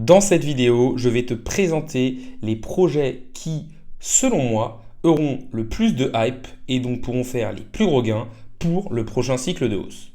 Dans cette vidéo, je vais te présenter les projets qui, selon moi, auront le plus de hype et donc pourront faire les plus gros gains pour le prochain cycle de hausse.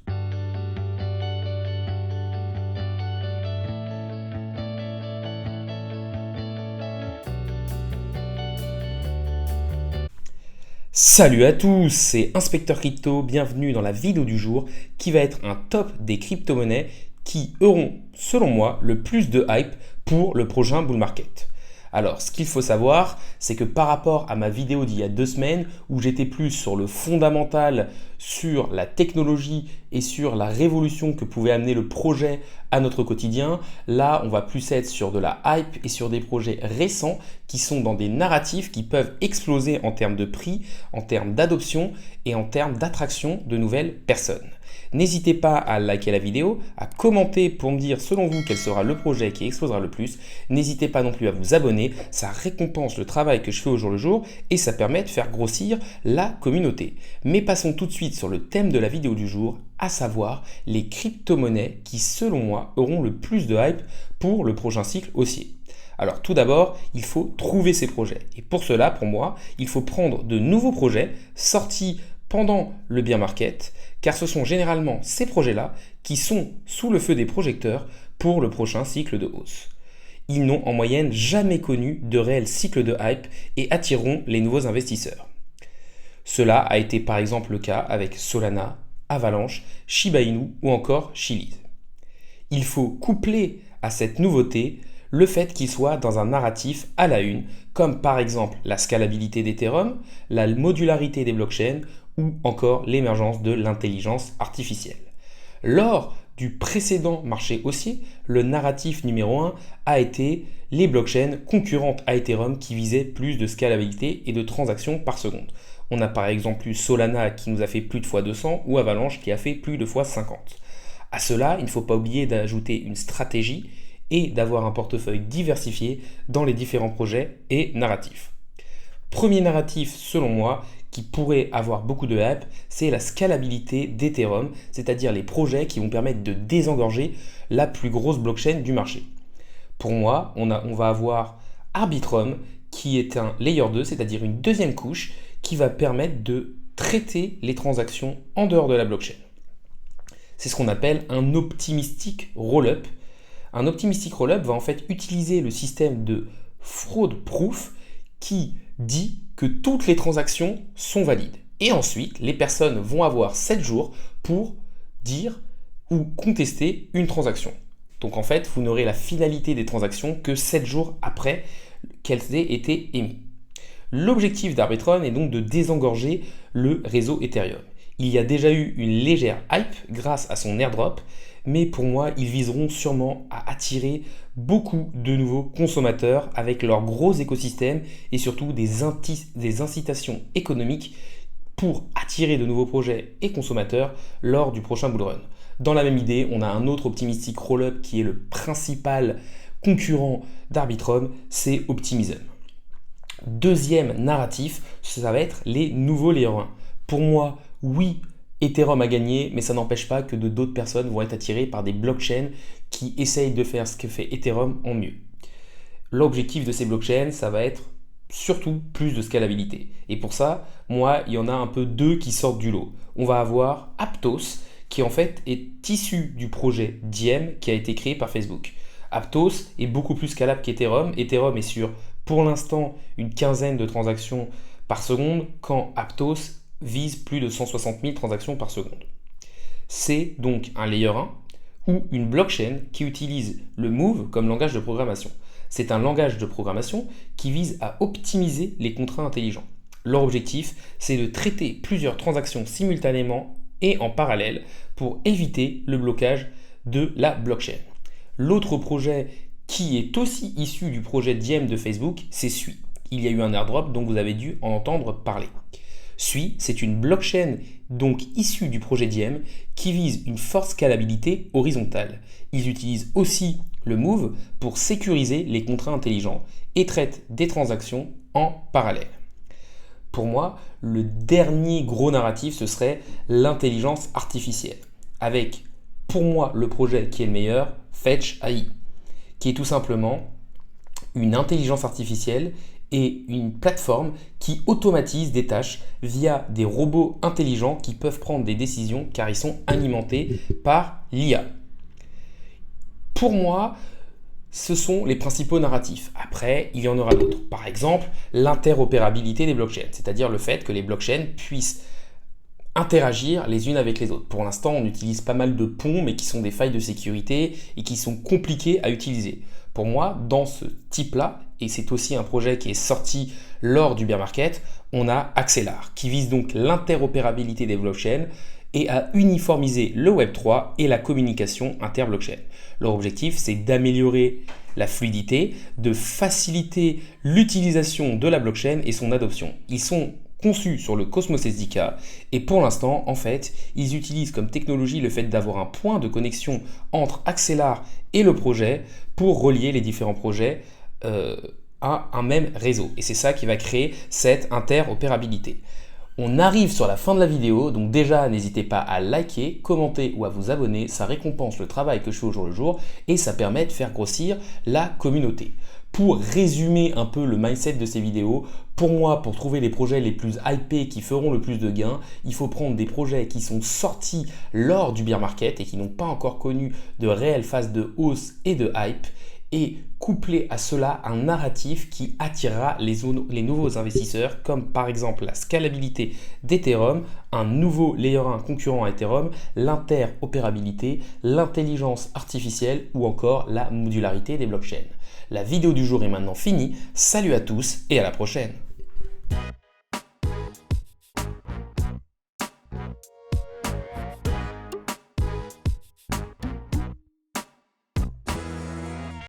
Salut à tous, c'est Inspecteur Crypto, bienvenue dans la vidéo du jour qui va être un top des crypto-monnaies qui auront, selon moi, le plus de hype pour le prochain bull market. Alors, ce qu'il faut savoir, c'est que par rapport à ma vidéo d'il y a 2 semaines, où j'étais plus sur le fondamental, sur la technologie et sur la révolution que pouvait amener le projet à notre quotidien, là, on va plus être sur de la hype et sur des projets récents qui sont dans des narratifs qui peuvent exploser en termes de prix, en termes d'adoption et en termes d'attraction de nouvelles personnes. N'hésitez pas à liker la vidéo, à commenter pour me dire selon vous quel sera le projet qui explosera le plus. N'hésitez pas non plus à vous abonner, ça récompense le travail que je fais au jour le jour et ça permet de faire grossir la communauté. Mais passons tout de suite sur le thème de la vidéo du jour, à savoir les crypto-monnaies qui selon moi auront le plus de hype pour le prochain cycle haussier. Alors tout d'abord, il faut trouver ces projets. Et pour cela, pour moi, il faut prendre de nouveaux projets sortis pendant le bear market, car ce sont généralement ces projets-là qui sont sous le feu des projecteurs pour le prochain cycle de hausse. Ils n'ont en moyenne jamais connu de réel cycle de hype et attireront les nouveaux investisseurs. Cela a été par exemple le cas avec Solana, Avalanche, Shiba Inu ou encore Chiliz. Il faut coupler à cette nouveauté le fait qu'il soit dans un narratif à la une, comme par exemple la scalabilité d'Ethereum, la modularité des blockchains ou encore l'émergence de l'intelligence artificielle. Lors du précédent marché haussier, le narratif numéro 1 a été les blockchains concurrentes à Ethereum qui visaient plus de scalabilité et de transactions par seconde. On a par exemple eu Solana qui nous a fait plus de x200 ou Avalanche qui a fait plus de x50. À cela, il ne faut pas oublier d'ajouter une stratégie et d'avoir un portefeuille diversifié dans les différents projets et narratifs. Premier narratif, selon moi, qui pourrait avoir beaucoup de hype, c'est la scalabilité d'Ethereum, c'est-à-dire les projets qui vont permettre de désengorger la plus grosse blockchain du marché. Pour moi, on va avoir Arbitrum, qui est un layer 2, c'est-à-dire une deuxième couche, qui va permettre de traiter les transactions en dehors de la blockchain. C'est ce qu'on appelle un optimistic roll-up. Un optimistic roll-up va en fait utiliser le système de fraud proof qui dit que toutes les transactions sont valides. Et ensuite, les personnes vont avoir 7 jours pour dire ou contester une transaction. Donc en fait, vous n'aurez la finalité des transactions que 7 jours après qu'elles aient été émises. L'objectif d'Arbitrum est donc de désengorger le réseau Ethereum. Il y a déjà eu une légère hype grâce à son airdrop, mais pour moi, ils viseront sûrement à attirer beaucoup de nouveaux consommateurs avec leur gros écosystème et surtout des incitations économiques pour attirer de nouveaux projets et consommateurs lors du prochain bull run. Dans la même idée, on a un autre optimistic roll-up qui est le principal concurrent d'Arbitrum, c'est Optimism. Deuxième narratif, ça va être les nouveaux layer 1. Pour moi, oui, Ethereum a gagné, mais ça n'empêche pas que d'autres personnes vont être attirées par des blockchains qui essayent de faire ce que fait Ethereum en mieux. L'objectif de ces blockchains, ça va être surtout plus de scalabilité. Et pour ça, moi, il y en a un peu 2 qui sortent du lot. On va avoir Aptos, qui en fait est issu du projet Diem qui a été créé par Facebook. Aptos est beaucoup plus scalable qu'Ethereum. Ethereum est sur, pour l'instant, une quinzaine de transactions par seconde, quand Aptos vise plus de 160 000 transactions par seconde. C'est donc un layer 1 ou une blockchain qui utilise le Move comme langage de programmation. C'est un langage de programmation qui vise à optimiser les contrats intelligents. Leur objectif, c'est de traiter plusieurs transactions simultanément et en parallèle pour éviter le blocage de la blockchain. L'autre projet qui est aussi issu du projet Diem de Facebook, c'est Sui. Il y a eu un airdrop dont vous avez dû en entendre parler. Sui, c'est une blockchain donc issue du projet Diem qui vise une forte scalabilité horizontale. Ils utilisent aussi le Move pour sécuriser les contrats intelligents et traitent des transactions en parallèle. Pour moi, le dernier gros narratif, ce serait l'intelligence artificielle. Avec, pour moi, le projet qui est le meilleur, Fetch AI, qui est tout simplement une intelligence artificielle et une plateforme qui automatise des tâches via des robots intelligents qui peuvent prendre des décisions car ils sont alimentés par l'IA. Pour moi, ce sont les principaux narratifs. Après, il y en aura d'autres. Par exemple, l'interopérabilité des blockchains, c'est-à-dire le fait que les blockchains puissent interagir les unes avec les autres. Pour l'instant, on utilise pas mal de ponts, mais qui sont des failles de sécurité et qui sont compliquées à utiliser. Pour moi, dans ce type-là, et c'est aussi un projet qui est sorti lors du bear market, on a Axelar, qui vise donc l'interopérabilité des blockchains et à uniformiser le Web3 et la communication inter-blockchain. Leur objectif, c'est d'améliorer la fluidité, de faciliter l'utilisation de la blockchain et son adoption. Ils sont conçus sur le Cosmos SDK et pour l'instant, en fait, ils utilisent comme technologie le fait d'avoir un point de connexion entre Axelar et le projet pour relier les différents projets à un même réseau. Et c'est ça qui va créer cette interopérabilité. On arrive sur la fin de la vidéo, donc déjà n'hésitez pas à liker, commenter ou à vous abonner, ça récompense le travail que je fais au jour le jour et ça permet de faire grossir la communauté. Pour résumer un peu le mindset de ces vidéos, pour moi, pour trouver les projets les plus hypés qui feront le plus de gains, il faut prendre des projets qui sont sortis lors du bear market et qui n'ont pas encore connu de réelle phase de hausse et de hype et coupler à cela un narratif qui attirera les nouveaux investisseurs, comme par exemple la scalabilité d'Ethereum, un nouveau layer 1 concurrent à Ethereum, l'interopérabilité, l'intelligence artificielle ou encore la modularité des blockchains. La vidéo du jour est maintenant finie, salut à tous et à la prochaine.